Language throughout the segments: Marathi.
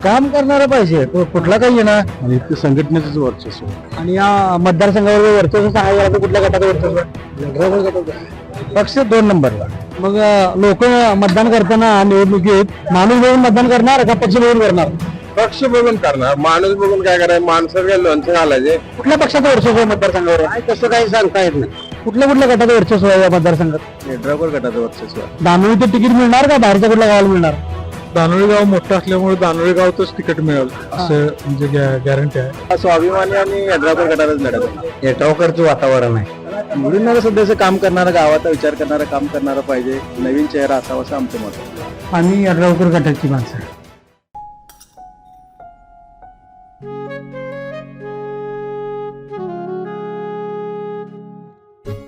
काम करणारा पाहिजे कुठला काही ना आणि ते संघटनेचंच वर्चस्व आणि या मतदारसंघावर वर्चस्व सांगायला गेलं तर कुठल्या गटाचं वर्चस्व? पक्ष 2 नंबरला. मग लोक मतदान करताना निवडणुकीत माणूस बघून मतदान करणार का पक्ष बघून करणार? पक्ष बघून करणार, माणूस बघून काय करायचं, माणसाला लोणचं घालायचे. कुठल्या पक्षाचं वर्चस्व आहे मतदारसंघावर? तसं काही सांगता येत नाही. कुठल्या गटाचं वर्चस्व आहे या मतदारसंघात? ड्रायव्हर गटाचं वर्चस्व. दानोळीचं तिकीट मिळणार का बाहेरच्या कुठल्या गावाला मिळणार? दानोळी गाव मोठं असल्यामुळे दानोळी गावतच तिकीट मिळेल असं म्हणजे गॅरंटी आहे. स्वाभिमानी आणि ड्रायव्हर गटालाच लढत आहे. येटावकरचं वातावरण आहे. मुलींना सध्याचं काम करणारा, गावाचा विचार करणारा, काम करणारा पाहिजे, नवीन चेहरा असावा असं आमचं मत आहे. आम्ही येड्रावकर गटाची माणसं.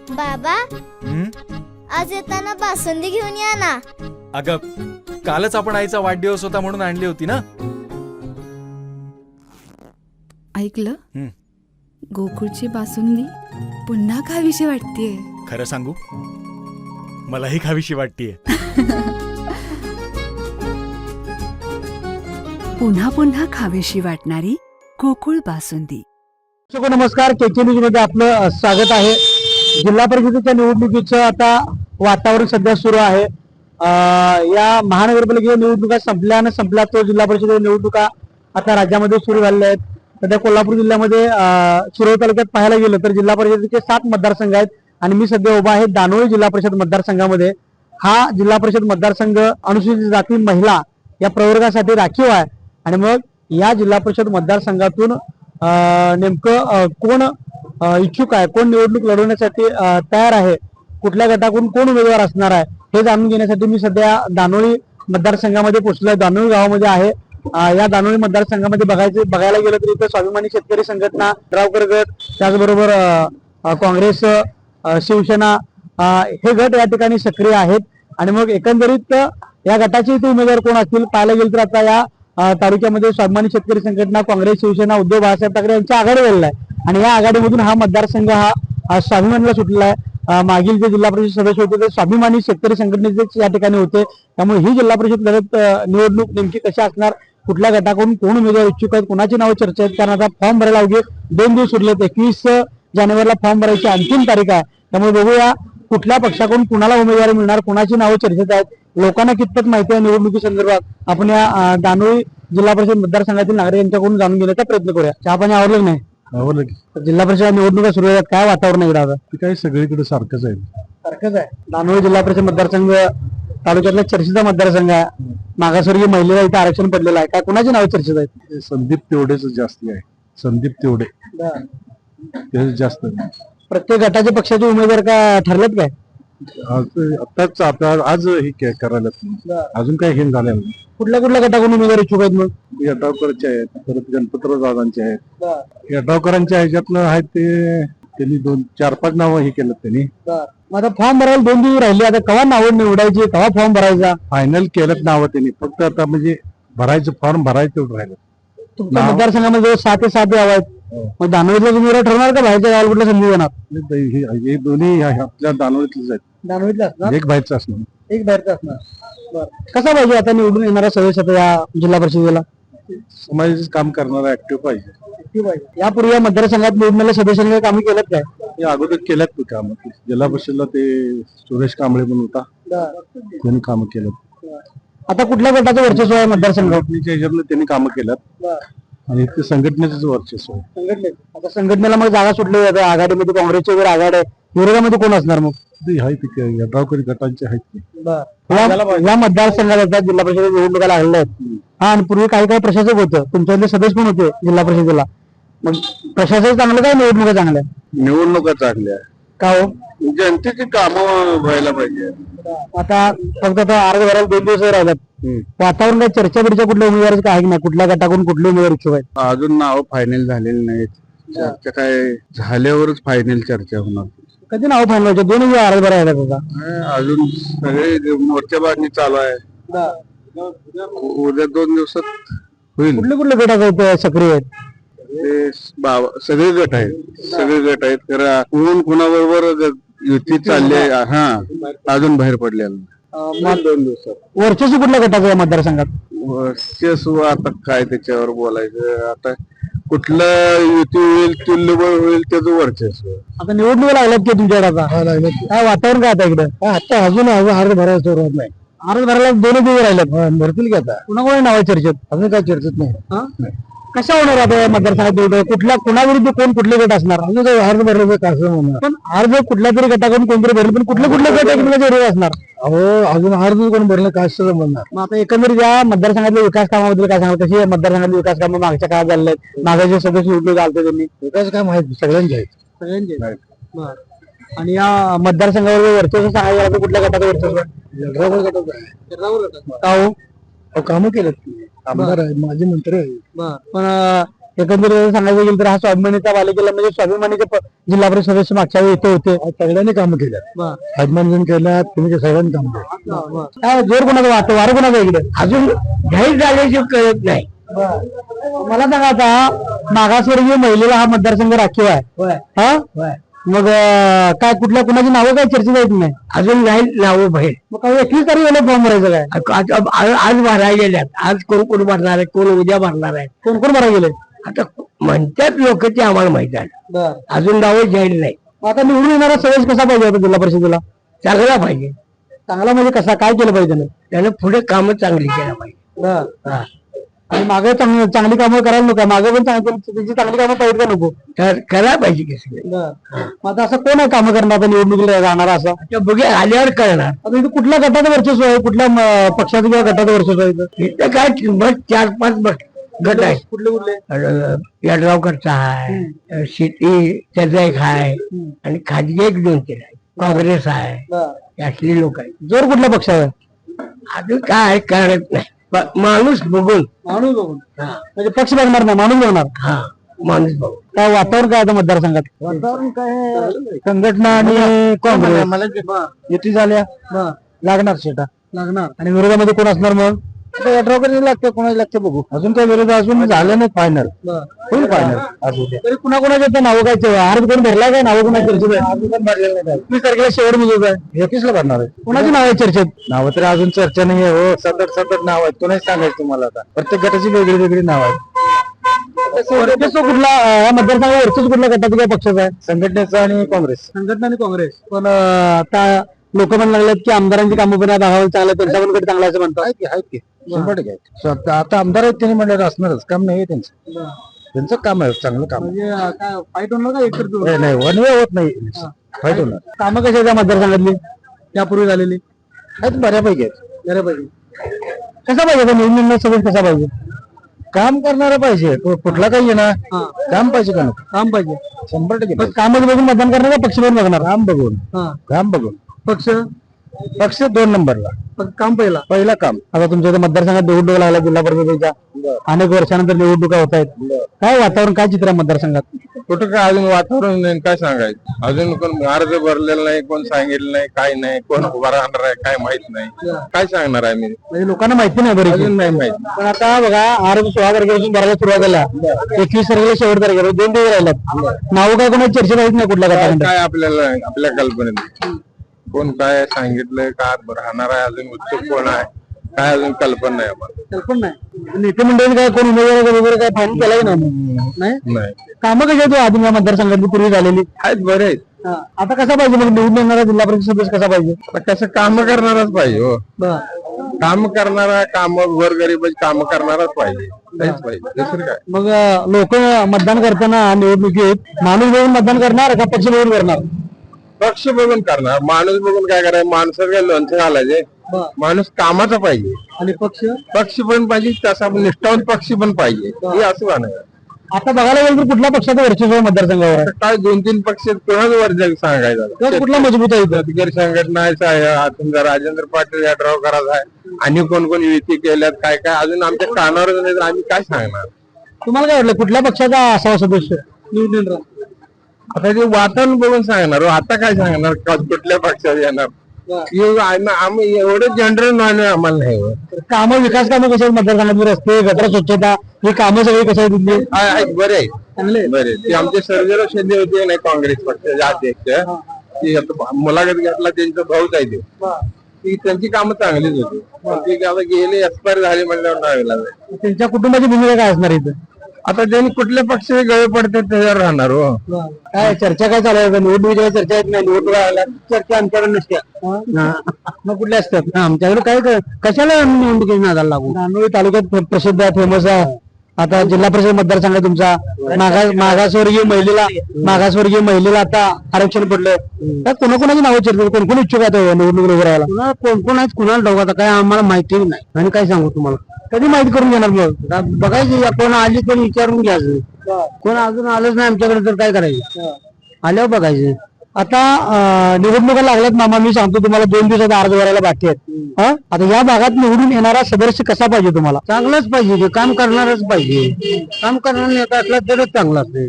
बाबा आज येताना बासुंदी घेऊन या ना. अगं कालच आपण आईचा वाढदिवस होता म्हणून आणली होती ना. ऐकलं, गोकुळची बासुंदी पुन्हा खावीशी वाटतेय. खरं सांगू, मलाही खावीशी वाटतेय. पुन्हा पुन्हा खावीशी वाटणारी गोकुळ बासुंदी. नमस्कार, केके न्यूज मध्ये आपलं स्वागत आहे. जिल्हा परिषदेच्या निवडणुकीचं आता वातावरण सध्या सुरू आहे. या महानगरपालिकेच्या निवडणुका संपल्या तो जिल्हा परिषदेच्या निवडणुका आता राज्यामध्ये सुरू झालेल्या आहेत. सध्या कोल्हापूर जिल्ह्यामध्ये शिरोळ तालुक्यात पाहायला गेलं तर जिल्हा परिषदेचे 7 मतदारसंघ आहेत आणि मी सध्या उभा आहे दानोळी जिल्हा परिषद मतदारसंघामध्ये. हा जिल्हा परिषद मतदारसंघ अनुसूचित जाती महिला या प्रवर्गासाठी राखीव आहे आणि मग या जिल्हा परिषद मतदारसंघातून नेमकं कोण इच्छुक आहे, कोण निवडणूक लढवण्यासाठी तयार आहे, कुठल्या गटाकडून कोण उमेदवार असणार आहे हे जाणून घेण्यासाठी मी सध्या दानोळी मतदारसंघामध्ये पोहोचलोय. दानोळी गावामध्ये आहे. या दानोळी मतदारसंघामध्ये बघायला गेलं तर इथं स्वाभिमानी शेतकरी संघटना, ड्रावकर गट, त्याचबरोबर काँग्रेस, शिवसेना हे गट या ठिकाणी सक्रिय आहेत. आणि मग एकंदरीत या गटाचे इथे उमेदवार कोण असतील पाहायला गेलं तर आता या तालुक्यामध्ये स्वाभिमानी शेतकरी संघटना, काँग्रेस, शिवसेना, उद्धव बाळासाहेब ठाकरे यांची आघाडी झालेला आहे आणि या आघाडीमधून हा मतदारसंघ हा स्वाभिमानीला सुटलेला आहे. मागील जे जिल्हा परिषद सदस्य होते ते स्वाभिमानी शेतकरी संघटनेचे या ठिकाणी होते. त्यामुळे ही जिल्हा परिषद लढत निवडणूक नेमकी कशी असणार, कुठल्या गटाकडून कोण उमेदवार इच्छुक आहेत, कोणाची नावं चर्चा आहेत, कारण आता फॉर्म भरायला अवघे 2 दिवस उरलेत. 21 जानेवारीला फॉर्म भरायची अंतिम तारीख आहे. त्यामुळे बघूया कुठल्या पक्षाकडून कुणाला उमेदवारी मिळणार, कुणाची नावं चर्चेत आहेत, लोकांना कितपत माहिती आहे निवडणुकी संदर्भात आपण या दानोळी जिल्हा परिषद मतदारसंघातील नागरिक यांच्याकडून जाणून घेण्याचा प्रयत्न करूया. चहा पाणी आवडलं नाही? आवडलं की. जिल्हा परिषद निवडणुका सुरू आहेत, काय वातावरण आहे आता? ते काही सगळीकडे सारखंच आहे. सारखंच आहे. दानोळी जिल्हा परिषद मतदारसंघ तालुक्यातला चर्चेचा मतदारसंघ आहे. मागासवर्गीय महिलेला इथे आरक्षण पडलेलं आहे. काय कुणाची नावं चर्चेत आहेत? संदीप तेवढेच जास्ती आहे. संदीप तेवढे ते जास्त आहे. प्रत्येक गटाच्या पक्षाचे उमेदवार का ठरलेत काय? आताच आज हे करायला अजून काही हे झालेलं नाही. कुठल्या गटाकडून उमेदवार इच्छुक आहेत? मग यड्रावकरचे आहेत, परत गणपतराव दादांचे आहेत. यड्रावकरांच्या ह्याच्यातलं आहेत ते त्यांनी 4-5 नावं हे केलं त्यांनी. मग आता फॉर्म भरायला 2 दिवस राहिले. आता केव्हा नावं निवडायची, केव्हा फॉर्म भरायचा? फायनल केलं नावं त्यांनी, फक्त आता म्हणजे भरायचं फॉर्म भरायचं तेवढं राहिलं. तुमच्या मतदारसंघामध्ये 7 ते 7 गाव आहेत. मग दानोळीतला उमेदवार ठरणार का बाहेरच्या गावाला कुठल्या संधी देणार? हे दोन्ही आपल्या दानोळीतलेच आहेत. दानोळीतला असणार, एक बाहेरचं असणार, एक बाहेरचा असणार. कसा पाहिजे आता निवडून येणारा सदस्य आता या जिल्हा परिषदेला? समाजाचं काम करणारा ऍक्टिव्ह पाहिजे. यापूर्वी या मतदारसंघात निवडलेल्या सदस्यांनी काही कामे केलं काय? हे अगोदर केल्यात ते काम. जिल्हा परिषदला ते सुरेश कांबळे म्हणून होता, त्यांनी कामं केलं. आता कुठल्या गटाचं वर्चस्व आहे मतदारसंघात? संघटनेच्या ह्याच्यातलं त्यांनी कामं केल्यात आणि ते संघटनेचंच वर्चस्व आहे. आता संघटनेला मग जागा सुटली आता आघाडीमध्ये काँग्रेसची वगैरे आघाडी आहे. विरोधामध्ये कोण असणार मग? ते आहे ते यड्रावकरी गटांचे आहेत ते. या मतदारसंघात आता जिल्हा परिषद निवडणुका लागलेल्या आहेत. हा, आणि पूर्वी काही प्रशासक होतं, तुमच्यातले सदस्य पण होते जिल्हा परिषदेला. मग प्रशासक चांगलं काय, निवडणुका चांगल्या? निवडणुका चांगल्या का हो? जनतेची कामं व्हायला पाहिजे. आता फक्त आता अर्ज भरायला 2 दिवस राहिल्यात. वातावरण काय चर्चा बिर्चा कुठल्या उमेदवाराची काय नाही? कुठल्या गटाकडून कुठले उमेदवार इच्छुक आहेत? अजून नाव फायनल झालेली नाहीत. चर्चा काय झाल्यावरच फायनल चर्चा होणार. कधी नाव फायनल व्हायचे? 2 दिवस अर्ज भरायला होता. अजून सगळे मोर्चा बांधणी चालू आहे. उद्या 2 दिवसात होईल. कुठले गट सक्रिय आहेत? ते सगळे गट आहेत. तर कोण कोणाबरोबर युती चालली आहे, हा अजून बाहेर पडलेलं. 2 दिवसात वर्चस्व कुठल्या गटाचं या मतदारसंघात? वर्चस्व आता काय त्याच्यावर बोलायचं. आता कुठलं युती होईल तुल्यबळ होईल त्याचं वर्चस्व. आता निवडणूक लागल्यात की तुमच्याकडे आता काय वातावरण काय आता इकडे आता अजून अर्ध भरायला सुरुवात नाही. अर्ज भरायला 2 दिवस राहिल्यात भरतील की आता कुणाकोणी नाव आहे चर्चेत अजून काय चर्चेत नाही. कशा होणार आता मतदारसंघात निवडणूक कुठल्या कुणाविरुद्ध कोण कुठले गट असणार अजून काय अर्ध भरलं कसं म्हणणार. पण अर्ज कुठल्या तरी गटाकडून कोणतरी भरेल पण कुठले कुठले गट एकमेकांच्या विरोध असणार. अहो अजून अर्ध कोण भरलं काय सुद्धा म्हणणार. मग आता एकंदरीत या मतदारसंघातल्या विकास कामाबद्दल काय सांगा कशी मतदारसंघातली विकास कामं मागच्या काळात झालेले आहेत मागाचे सदस्य उठले चालते त्यांनी विकास काय माहिती सगळ्यांचे आहेत. सगळ्यांचे बरं. आणि या मतदारसंघावर वर्चस्व सांगायला गेलं तर कुठल्या गटाचं वर्चस्व का हो कामं केलं आमदार आहेत माझे मंत्री आहेत. पण एकंदरीत सांगायचं गेलं तर हा स्वाभिमानीचा बालेकिल्ला म्हणजे स्वाभिमानीचे जिल्हा परिषद सदस्य मागच्या वेळी इथे होते सगळ्यांनी कामं केलं हजमान केलं तुम्ही सगळ्यांनी काम केलं. काय जोर कोणाचं वाटतं वारं कोणाचं इकडे अजून घाई झाल्याशिवाय कळत नाही. मला सांगा आता मागासवर्गीय महिलेला हा मतदारसंघ राखीव आहे हा मग काय कुठल्या कुणाची नावं काय चर्चेत येत नाही अजून नाही नावं बाहेर. मग काय 21 तारीख गेलं फॉर्म भरायचं काय आज भरायला गेल्यात. आज कोण कोण भरणार आहे कोण उद्या भरणार आहे कोण कोण भरायला गेले आता म्हणतात लोक ते आम्हाला माहित आहे. अजून नावं जाहीर नाही. आता निवडून येणारा सदस्य कसा पाहिजे आता जिल्हा परिषदेला चांगला पाहिजे. चांगला म्हणजे कसा काय केलं पाहिजे त्यानं पुढे कामं चांगली केलं पाहिजे. आणि मागे चांगली कामं करायला नको मागे पण त्याची चांगली कामं पाहिजे का नको तर करायला पाहिजे की सगळे. मग आता असं कोण आहे कामं करणार आता निवडणुकीला जाणारा असं आता बघूया आल्यावर कळणार. आता इथं कुठल्या गटाचं वर्चस्व आहे कुठल्या पक्षाचं किंवा गटाचं वर्चस्व आहे इथं? इथं काय बस 4-5 गट आहे. कुठले कुठले यड्रावकरचा आहे शेती त्याचा एक आहे आणि खाजगी 1-2-3 आहे. काँग्रेस आहे असली लोक आहेत. जोर कुठल्या पक्षावर आहे? अजून काय कळत नाही. माणूस बघून माणूस बघून म्हणजे पक्ष बघणार नाही माणूस बघणार हा माणूस बघून. काय वातावरण काय आता मतदारसंघात वातावरण काय संघटना आणि काँग्रेस युती झाल्या लागणार शेटा लागणार. आणि विरोधामध्ये कोण असणार मग यड्रावकर लागते कोणाला लागते बघू. अजून काही विरोध अजून झालं नाही फायनल फुल फायनल तरी कुणाकुणाच्या नावं काय अर्ज कोण भरलाय काय नावं कुणा चर्चेत आहे 21 तारखेला शेवट मुजूर आहे 21 ला भरणार आहे. कुणाची नाव आहे चर्चेत नाव तर अजून चर्चा नाही आहे. हो 7-8 नाव आहेत. तो नाही सांगायचं तुम्हाला. आता प्रत्येक गटाची वेगळी वेगळी नाव आहेत. वर्चस्व कुठला या मतदारसंघात वर्चस्व कुठल्या गटाचं काय पक्षाचा आहे संघटनेचा आणि काँग्रेस. संघटना आणि काँग्रेस पण आता लोक म्हणू लागलेत की आमदारांची कामं पण दाखवायला चांगलं त्यांचा पण गट चांगला असं म्हणतात आहेत की 100% आहेत. स्वतः आता आमदार आहेत त्यांनी म्हणल्यावर असणारच. काम नाही त्यांचं. त्यांचं काम आहे चांगलं काम. म्हणजे काय फाईट होणार का एकतर नाही वन वे होत नाही. फाईट होणार. कामं कशी आहेत त्या मतदारसंघातली यापूर्वी झालेली आहेत बऱ्यापैकी आहेत. बऱ्यापैकी कसा पाहिजे आता निवडणूक सगळं कसा पाहिजे काम करणारा पाहिजे. कुठला काही येणार काम पाहिजे का नको. काम पाहिजे 100% कामच बघून मतदान करणार का पक्ष बघून बघणार काम बघून. काम बघून पक्ष 2 नंबरला काम पहिला काम. आता तुमच्या इथे मतदारसंघात निवडणूक लागल्या जिल्हा परिषदेच्या अनेक वर्षानंतर निवडणुका होत आहेत काय वातावरण काय चित्र आहे मतदारसंघात कुठं काय अजून वातावरण नाही काय सांगायचं. अजून कोण अर्ज भरलेला नाही कोण सांगितलं नाही काय नाही कोण उभा राहणार आहे काय माहित नाही काय सांगणार आहे मी. म्हणजे लोकांना माहिती नाही बरं अजून नाही माहिती. पण आता बघा अर्ज 16 तारखेपासून भरायला सुरुवात झाला 21 तारखेला शेवट तारखेला 2 दिवस राहिल्यात नाव काय कोणाची चर्चेत आहेत नाही कुठल्या गटामध्ये काय आपल्याला आपल्या कल्पनेत कोण काय सांगितलंय का राहणार आहे अजून उत्सुक कोण आहे काय अजून कल्पना नाही आम्हाला. कल्पना नाही नेते मंडळी काय कोण उमेदवार वगैरे काय फाईन केलाय नाही कामं कशी आहेत आधी या मतदारसंघातली पूर्वी झालेली आहेत बरे आहेत. आता कसा पाहिजे मग निवडून येणारा जिल्हा परिषद सदस्य कसा पाहिजे आता कसं काम करणारच पाहिजे. हो काम करणारा काम गोरगरीबाची काम करणारच पाहिजे. तेच पाहिजे दुसरं काय. मग लोक मतदान करताना निवडणुकीत माणूस बघून मतदान करणार का पक्ष बघून करणार पक्ष बघून करणार. माणूस बघून काय करायचं माणसाला काय लोणचं घालायचे. माणूस कामाचा पाहिजे आणि पक्ष पण पाहिजे तसा निष्ठावंत पक्ष पण पाहिजे हे असं म्हणायचं. आता बघायला गेलं तर कुठल्या पक्षाचं वर्चस्व आहे मतदारसंघावर आता काय 2-3 पक्ष कोणाच वर सांगायचं. तर कुठला मजबूत आहे इथं? शेतकरी संघटना आहे राजेंद्र पाटील यड्रावकर आहे आणि कोण कोण युती केल्यात काय काय अजून आमच्या कानावर नाही तर आम्ही काय सांगणार. तुम्हाला काय वाटलं कुठल्या पक्षाचा असावा सदस्य निवडून आता ते वातावरण बघून सांगणार. आता काय सांगणार कुठल्या पक्षात येणार आम्ही एवढं जनरल नॉलेज आम्हाला नाही. कामं विकास कामं कशी आहेत मतदारसंघात रस्ते गटर स्वच्छता ही कामं सगळी कशी आहेत आहेत बरे आहेत बरे. ते आमचे सर्जेराव शिंदे होते नाही काँग्रेस पक्षाचे अध्यक्ष ते मुलाखत घेतला त्यांचा भाऊच आहे ते ती त्यांची कामं चांगलीच होती पण ते आता गेले एक्सपायर झाले म्हणल्यावर नाही लागले. त्यांच्या कुटुंबाची भूमिका काय असणार इथं? आता त्यांनी कुठल्या पक्षाचे गळे पडतात त्याच्यावर राहणार हो. काय चर्चा काय चालू आहे? निवडणुकीच्या चर्चा येत नाही, निवडणुका आल्या चर्चा आमच्याकडे नसते. मग कुठल्या असतात? आमच्याकडे काय कशाला निवडणुकीच्या नादाला लागू? नांदोळी तालुक्यात प्रसिद्ध आहे, फेमस आहे. आता जिल्हा परिषद मतदारसंघ आहे तुमचा. मागासवर्गीय महिलेला आता आरक्षण पडलंय. त्या कोणाकोणाची नावं चर्चा, कोण कोण इच्छुक आहे निवडणूक उभं राहायला? कोण कोण आहेत, कुणाला डाव? आता काय आम्हाला माहिती नाही आणि काय सांगू तुम्हाला. कधी माहिती करून घेणार मग? बघायची कोण आली कोण विचारून घ्यायचं. कोण अजून आलंच नाही आमच्याकडे तर काय करायचं? आल्यावर बघायचे. आता निवडणुका लागल्यात मामा, मी सांगतो तुम्हाला 2 दिवसात अर्ज भरायला बाकी आहेत. आता या भागात निवडून येणारा सदस्य कसा पाहिजे तुम्हाला? चांगलाच पाहिजे, काम करणारच पाहिजे. काम करणार नेता असला तरच चांगला असते.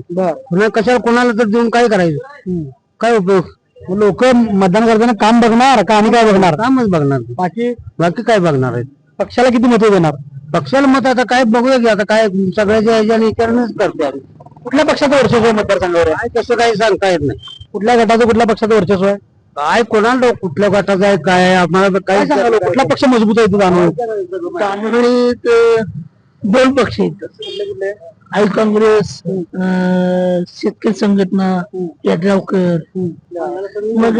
कशाला कोणाला तर देऊन काय करायचं? काय उपयोग? लोक मतदान करताना काम बघणार का आणि काय बघणार? कामच बघणार, बाकी काय बघणार आहेत? पक्षाला किती मतं देणार? पक्षाला मत आता काय बघूया की आता काय सगळ्याच्या ह्याच्याने विचारणच करतो. कुठल्या पक्षाचं वर्चस्व आहे मतदारसंघावर? तसं काही सांगता येत नाही. कुठल्या गटाचं कुठल्या पक्षाचं वर्चस्व आहे? काय कोणाला कुठल्या गटाचं आहे काय आम्हाला काय सांगाल? कुठला पक्ष मजबूत आहे जाणून? 2 पक्ष आहेत, आई काँग्रेस, शेतकरी संघटना, यड्रावकर. मग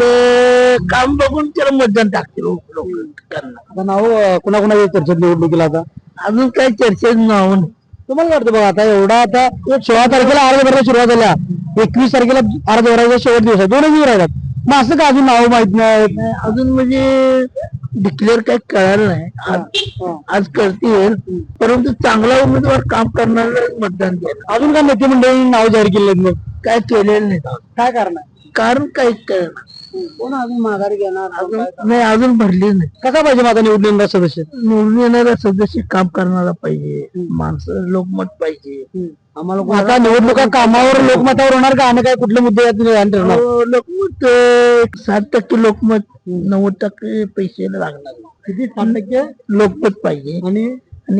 काम बघून त्याला मतदान टाकते लोक. नाव कुणाकुणाच्या चर्चेत निवडणुकीला आता अजून काही चर्चेत नाव नाही. तुम्हाला वाटतं बघा आता एवढा आता 16 तारखेला अर्ज भरायला सुरुवात झाल्या, 21 तारखेला अर्ज भरायचा शेवट दिवस आहे, 2 दिवस राहिल्यात. मग असं का अजून नाव माहित नाही? अजून म्हणजे डिक्लेअर काही कळालं नाही. आज करतील परंतु चांगला उमेदवार काम करणारा मतदान केलं. अजून काय नेते मंडळी नाव जाहीर केले मग काय केलेलं नाही? काय कारण काही कळणार. कोण अजून माघारी घेणार नाही, अजून भरली नाही. कसा पाहिजे माझा निवडून येणारा सदस्य? निवडून येणारा सदस्य काम करणारा पाहिजे, माणसं लोकमत पाहिजे आम्हाला. आता निवडणुका कामावर लोकमतावर होणार का आणि काय कुठले मुद्दे ठरणार? लोकमत 60% लोकमत, 90% पैसे लागणार. किती? 60% लोकमत पाहिजे आणि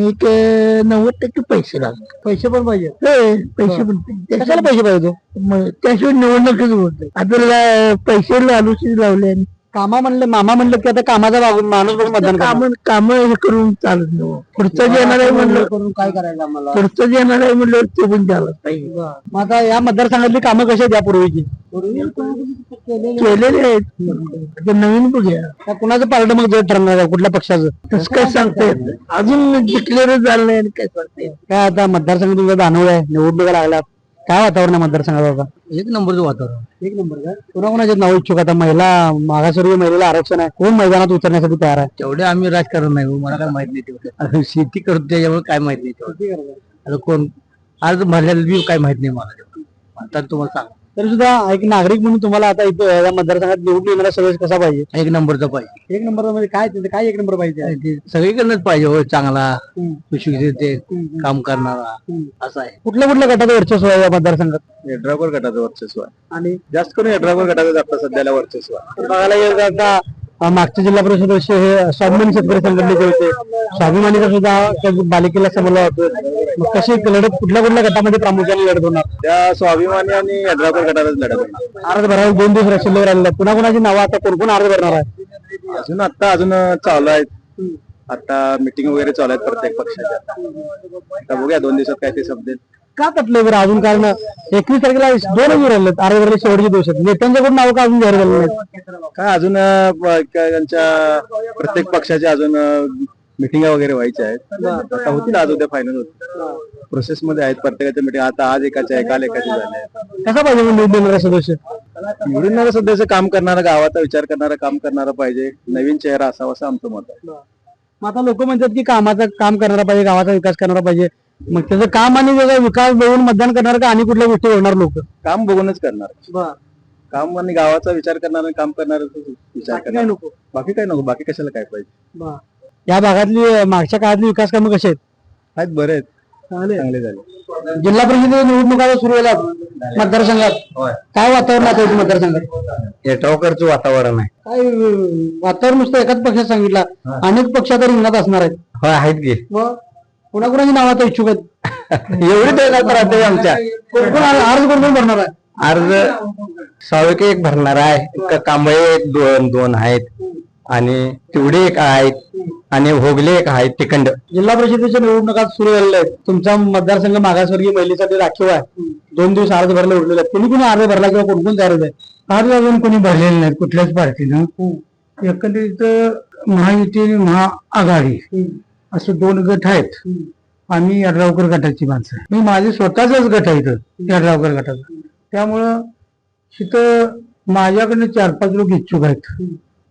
एक 90% पैसे लागतात. पैसे पण पाहिजे, पैसे पण पाहिजे. कशाला पैसे पाहिजे? त्याशिवाय निवडणुकीच होत. आता पैसे लालूची लावले आणि मामा म्हणलं की आता कामाचा माणूस बघून मतदान काम हे करून चालत नाही. पुढचं जे येणार आहे म्हणलं करून काय करायचं आम्हाला? पुढचं जे येणार आहे म्हणलं ते पण झालंच पाहिजे. मग आता या मतदारसंघातली कामं कशी आहेत यापूर्वीची? केलेले आहेत, नवीन बघूया. कुणाचं पारडं मग ठरणार आहे, कुठल्या पक्षाचं? तसं काय सांगता येत नाही, अजून डिक्लेअर झालं नाही आणि काय सांगता येत. काय आता मतदारसंघ तुमचा दानवळ आहे, निवडणुका लागल्या, काय वातावरण आहे मतदारसंघात? आता 1 नंबरचं वातावरण. 1 नंबर काय? कोणाकोणाचे नाव इच्छुक? आता मागासवर्गीय महिलेला आरक्षण आहे, कोण मैदानात उतरण्यासाठी तयार आहे? तेवढे आम्ही राजकारण नाही, मला काय माहित नाही तेवढं. शेती करतो त्याच्यामुळे काय माहित नाही. आता कोण आज भरलेलं काय माहित नाही मला. आता तुम्हाला सांग तरी सुद्धा एक नागरिक म्हणून तुम्हाला आता इथं या मतदारसंघात निवडून येणारा सदस्य कसा पाहिजे? 1 नंबरचा पाहिजे. 1 नंबर म्हणजे काय 1 नंबर पाहिजे? सगळीकडनंच पाहिजे हो, चांगला सुशिक्षित काम करणारा असा आहे. कुठल्या कुठल्या गटाचं वर्चस्व आहे या मतदारसंघात? यड्रावकर गटाचं वर्चस्व आहे आणि जास्त करून यड्रावकर गटाचं आता सध्याला वर्चस्व आहे. बघायला गेलं तर आता मागच्या जिल्हा परिषद वर्ष हे स्वाभिमानी शेतकरी संघटनेचे होते. स्वाभिमानीचा सुद्धा बालिकेला समोरला होतो. मग कशी लढत कुठल्या कुठल्या गटामध्ये प्रामुख्याने लढत होणार? त्या स्वाभिमानी आणि यड्रावकर गटातच लढत होणार. अर्ज भरायला 2 दिवस शिल्लक राहिले. पुन्हा कुणाची नावं आता कोण कोण अर्ज भरणार आहे? अजून चालू आहेत. आता मिटिंग वगैरे चालू आहेत प्रत्येक पक्षाच्या. आता बघूया 2 दिवसात काय ते समजेल. का तटले बरं अजून? कारण 21 तारखेला 2 दिवस राहिले अर्ज भरायला शेवटचे दिवस आहेत. नेत्यांच्याकडून नाव का अजून जाहीर झालं नाही? काय अजून त्यांच्या प्रत्येक पक्षाच्या अजून मिटिंग वगैरे व्हायच्या आहेत. आता होतील, आज उद्या फायनल होतील. प्रोसेस मध्ये आहेत प्रत्येकाच्या मिटिंग. आता आज एकाच्या आहे, काल एकाची झाले. कसा पाहिजे निवडून येणारा सदस्य? निवडून येणारा सदस्य काम करणारा, गावाचा विचार करणारा, काम करणारा पाहिजे, नवीन चेहरा असावा असं आमचं मत आहे. मग आता लोक म्हणतात की काम करणारा पाहिजे, गावाचा विकास करणारा पाहिजे. मग त्याचं काम आणि त्याचा विकास बघून मतदान करणार का आणि कुठल्या गोष्टी होणार? लोक काम बघूनच करणार. काम आणि गावाचा विचार करणार, काम करणार विचार करणार. नको बाकी काय नको. बाकी कशाला काय पाहिजे? या भागातली मागच्या काळातली विकास कामं कशी आहेत? बरे आहेत, चांगले झाले. जिल्हा परिषद निवडणुका सुरू झाल्या मतदारसंघात, काय वातावरण आहे मतदारसंघात? यड्रावकरचं वातावरण आहे. काय वातावरण नुसतं एकाच पक्षात सांगितलं, अनेक पक्ष तर रिंगणात असणार आहेत. होय, आहेत की. मग कुणाकुणाची नाव आता इच्छुक आहेत? एवढी राहते आमच्या. अर्ज कोण भरणार आहे? अर्ज साळुके एक भरणार आहे, कांबळे एक 2 आहेत. आणि तिवडे एक आहेत आणि भोगले एक आहेत तिखंड. जिल्हा परिषदेच्या निवडणुका सुरू झालेल्या आहेत. तुमचा मतदारसंघ मागासवर्गीय महिलेसाठी राखीव आहे. 2 दिवस अर्ज भरले उरलेले आहेत. कोणी अर्ज भरला किंवा कोण कोण तयार आहे? अर्ज अजून कोणी भरलेले नाहीत कुठल्याच पार्टीनं. एकंदरीत महायुती आणि महाआघाडी असं 2 गट आहेत. आम्ही यड्रावकर गटाची माणसं आहे. मी माझे स्वतःचाच गट आहे इथं यड्रावकर गटाचा. त्यामुळं इथं माझ्याकडे 4-5 लोक इच्छुक आहेत.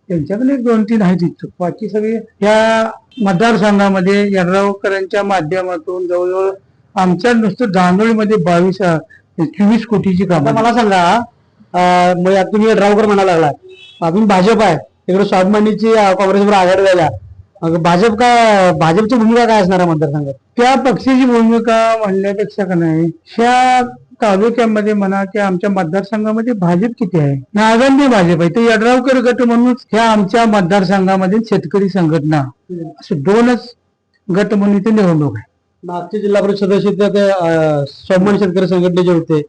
त्यांच्याकडे 2-3 आहेत इच्छुक. बाकी सगळे या मतदारसंघामध्ये यड्रावकरांच्या माध्यमातून जवळजवळ आमच्या नुसतं दानोळीमध्ये 24 कोटीची आता कामं. मला सांगा, मग आता तुम्ही ड्रायव्हर म्हणायला लागलाय, अजून भाजप आहे तिकडे, स्वाभिमानीची काँग्रेसवर आघाडी झाल्या. मग भाजपची भूमिका काय असणार आहे मतदारसंघात? त्या पक्षाची भूमिका म्हणण्यापेक्षा का नाही, ह्या तालुक्यामध्ये म्हणा की आमच्या मतदारसंघामध्ये भाजप किती आहे? नागंदी भाजप आहे. ते यड्रावकर गट म्हणून ह्या आमच्या मतदारसंघामध्ये शेतकरी संघटना असे 2च गट म्हणून इथे निवडणूक आहे. मागचे जिल्हा परिषद सदस्य ते स्वाभिमानी शेतकरी संघटनेचे होते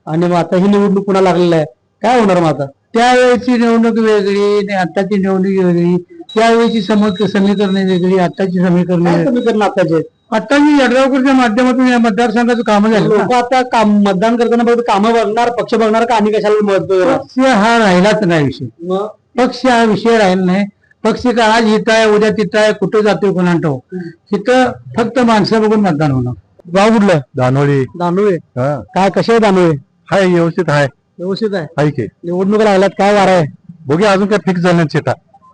आणि मग आता ही निवडणूक पुन्हा लागलेली आहे. काय होणार मग आता? त्यावेळेची निवडणूक वेगळी आणि आताची निवडणूक वेगळी. त्यावेळेची समीकरणे वेगळी, आताची समीकरणे काय वेगळी. समीकरण आताचे? आता मी यड्रावकरच्या माध्यमातून या मतदारसंघाचं काम झालं. लोक आता मतदान करताना फक्त कामं बघणार, पक्ष बघणार का आणि कशाला महत्व देणार? पक्ष हा राहिलाच नाही विषय. मग पक्ष हा विषय राहिला नाही. पक्ष का आज इथं आहे, उद्या तिथं आहे, कुठं जातोय कोणा ठाऊक. इथं फक्त माणसं बघून मतदान होणार. गाव कुठलं? दानोळी. दानोळे. काय कसे आहे दानोळे? हाय व्यवस्थित आहे. व्यवस्थित आहे. हाय की निवडणूक लागल्यात, काय वार आहे? बघूया अजून काय फिक्स झालं नाही चिटा.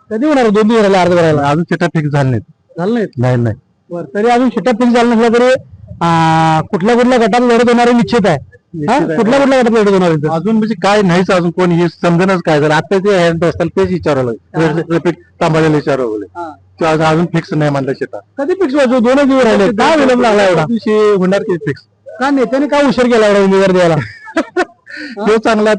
कधी होणार? 2 दिवस राहिले अर्ज करायला. अजून चिटा फिक्स झालं नाहीत. झालं नाहीत? नाही बरं, तरी अजून शिटा फिक्स झालं नसलं तरी कुठल्या गटात लढत होणार निश्चित आहे. कुठल्या गटात लढत होणार इथं? अजून म्हणजे काय नाहीच अजून कोणी हे समजणच काय झालं. आता ते हँड असतात तेच विचारवलं रिपीट तांबायला विचारवलं. अजून फिक्स नाही म्हणलं शेतात. कधी फिक्स व्हायचं? 2 दिवस राहिले. काय विलंब लागला एवढा? होणार की फिक्स. का नेत्याने काय उशीर केला एवढा उमेदवार द्यायला? तो चांगला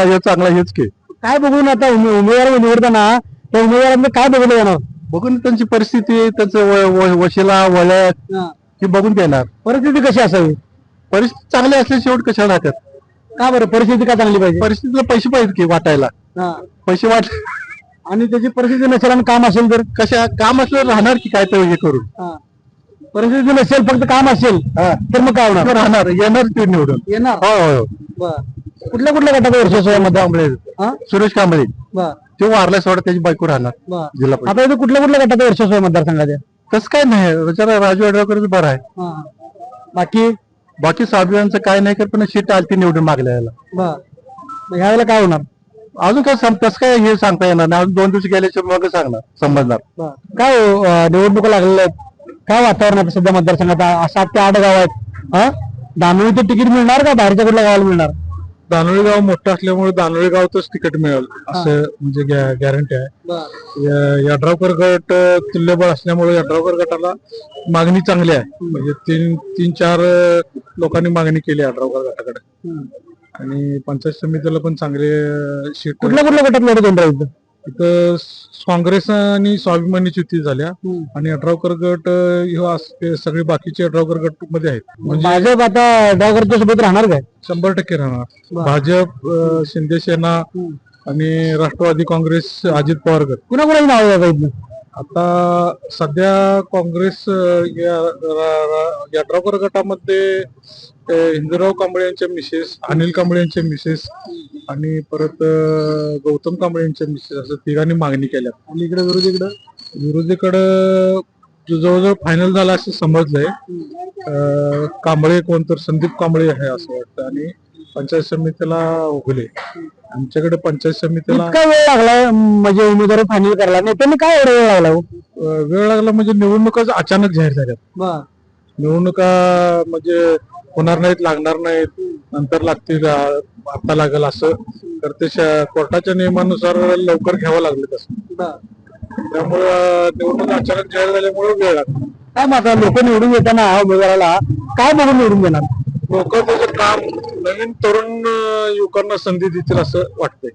हे चांगला हेच की. काय बघून आता उमेदवार निवडताना त्या उमेदवारांना काय बघितलं जाणार? बघून त्यांची परिस्थिती, त्यांचं वशिला वळत हे बघून देणार. परिस्थिती कशी असावी? परिस्थिती चांगली असली शेवट कशाला राहतात? का बरं परिस्थिती का चांगली पाहिजे? परिस्थितीला पैसे पाहिजेत की वाटायला. पैसे वाट आणि त्याची परिस्थिती नसेल आणि काम असेल तर? कशा काम असलं राहणार की काय तर हे करून. परिस्थिती नसेल फक्त काम असेल तर मग काय होणार? राहणार येणार ते निवडून येणार. हो. कुठल्या गटाचं वर्चस्व आहे कांबळे सुरेश कांबळे तो वारला सोडा त्याची बायको राहणार जिल्हा परिषद. आता इथे कुठल्या गटाचं वर्चस्व आहे मतदारसंघाच्या? तसं काय नाही, जरा राजू अडवाकरच बरं आहे. बाकी साहेबांचं काय नाही कर, पण सीट आलती निवडून मागल्या याला. ह्यावेळेला काय होणार? अजून काय तसं काय हे सांगता येणार नाही. अजून 2 दिवस गेल्याच्या मग समजणार. काय निवडणुका लागलेल्या आहेत, काय वातावरण आहे सध्या मतदारसंघात? 7 ते 8 गाव आहेत. दानोळीचं तिकीट मिळणार का बाहेरच्या कुठल्या गावाला मिळणार? दानोळी गाव मोठं असल्यामुळे दानोळी गावातच तिकीट मिळेल असं म्हणजे गॅरंटी आहे. यड्रावकर गट तुल्यबळ असल्यामुळे यड्रावकर गटाला मागणी चांगली आहे. म्हणजे 3-4 लोकांनी मागणी केली यड्रावकर गटाकडे. आणि पंचायत समितीला पण चांगले सीट. कुठल्या गटात लढत होणार इथं काँग्रेस आणि स्वाभिमानी युती झाल्या आणि यड्रावकर गट सगळे बाकीचे यड्रावकर गट मध्ये आहेत. म्हणजे भाजप आता डावकरच्या सोबत राहणार काय? 100% राहणार. भाजप, शिंदे सेना आणि राष्ट्रवादी काँग्रेस, अजित पवार गट. कुणाकुणाची नाव आहे? आता सध्या काँग्रेस यड्रावकर गटामध्ये हिंदूराव कांबळे यांच्या मिसेस, अनिल कांबळे यांच्या मिसेस आणि परत गौतम कांबळे यांच्या मिसेस असं 3घांनी मागणी केल्या. आणि इकडे विरोधीकडं जवळजवळ फायनल झाला असं समजलंय. कांबळे कोण तर संदीप कांबळे आहे असं वाटतं. आणि पंचायत समितीला उगले. आमच्याकडे पंचायत समितीला काय वेळ लागला म्हणजे उमेदवार फायनल करायला? नेत्यांनी काय एवढा वेळ लागला? वेळ लागला म्हणजे निवडणुका अचानक जाहीर झाल्यात. निवडणुका म्हणजे होणार नाहीत, लागणार नाहीत, नंतर लागतील, आता लागेल असं तर ते कोर्टाच्या नियमानुसार लवकर घ्यावं लागले तसं. त्यामुळं निवडणूक अचानक जाहीर झाल्यामुळे वेळ लागला. काय मात्र लोक निवडून येताना उमेदवाराला काय बघून निवडून देणार? लोक त्याचं काम नवीन तरुण युवकांना संधी देतील असं वाटतंय.